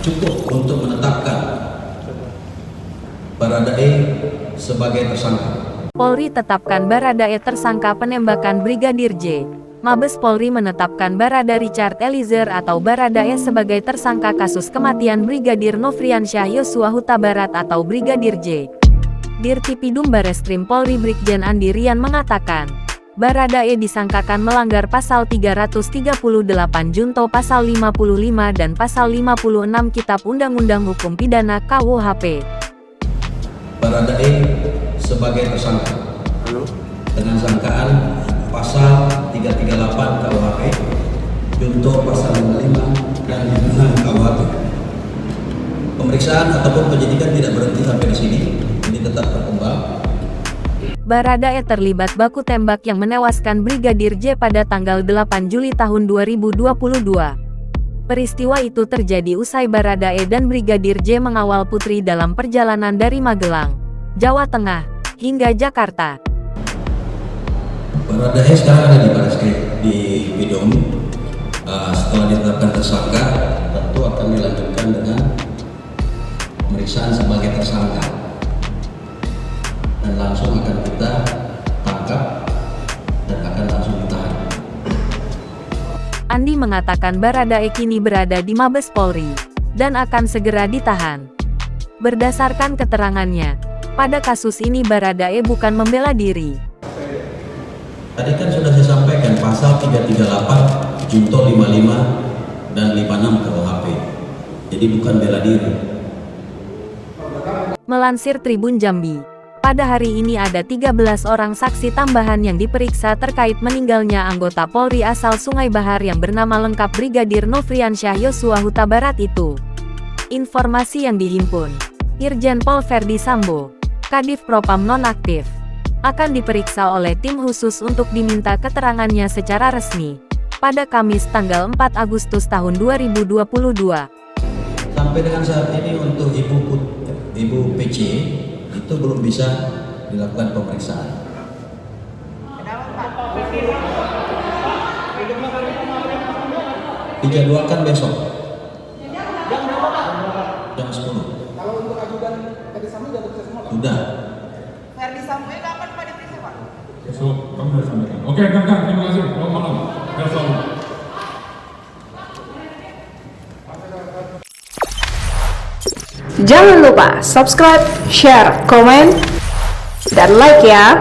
cukup untuk menetapkan Baradae sebagai tersangka. Polri tetapkan Baradae tersangka penembakan Brigadir J. Mabes Polri menetapkan Barada Richard Eliezer atau Baradae sebagai tersangka kasus kematian Brigadir Nofriansyah Yosua Huta Barat atau Brigadir J. Dirtipidum Bareskrim Polri Brigjen Andi Rian mengatakan, Baradae disangkakan melanggar pasal 338 junto pasal 55 dan pasal 56 Kitab Undang-Undang Hukum Pidana KUHP. Baradae sebagai tersangka dengan sangkaan pasal 338 KUHP junto pasal 55 dan 56 KUHP. Pemeriksaan ataupun penyidikan tidak berhenti sampai di sini, ini tetap berkembang. Baradae terlibat baku tembak yang menewaskan Brigadir J pada tanggal 8 Juli tahun 2022. Peristiwa itu terjadi usai Baradae dan Brigadir J mengawal Putri dalam perjalanan dari Magelang, Jawa Tengah, hingga Jakarta. Baradae sekarang ada di Bareskrim di Bidom. Setelah ditetapkan tersangka, tentu akan dilanjutkan dengan pemeriksaan sebagai tersangka. Dan langsung akan kita tangkap dan akan langsung ditahan. Andi mengatakan Baradae kini berada di Mabes Polri dan akan segera ditahan. Berdasarkan keterangannya, pada kasus ini Baradae bukan membela diri. Tadi kan sudah saya sampaikan pasal 338 junto 55 dan 56 KUHP. Jadi bukan bela diri. Melansir Tribun Jambi, pada hari ini ada 13 orang saksi tambahan yang diperiksa terkait meninggalnya anggota Polri asal Sungai Bahar yang bernama lengkap Brigadir Nofriansyah Yosua Huta Barat itu. Informasi yang dihimpun, Irjen Pol Verdi Sambo, Kadif Propam nonaktif, akan diperiksa oleh tim khusus untuk diminta keterangannya secara resmi pada Kamis tanggal 4 Agustus tahun 2022. Sampai dengan saat ini untuk Ibu PC itu belum bisa dilakukan pemeriksaan. Dijadwalkan besok. Jam 10. Kalau untuk ajudan Verdi Sambo sudah bisa semua, Pak? Sudah. Verdi Sambo kapan Pak diperiksa, Pak? Besok kami sudah sampaikan. Oke, Kang, terima kasih. Selamat malam. Besok. Jangan lupa subscribe, share, komen, dan like ya.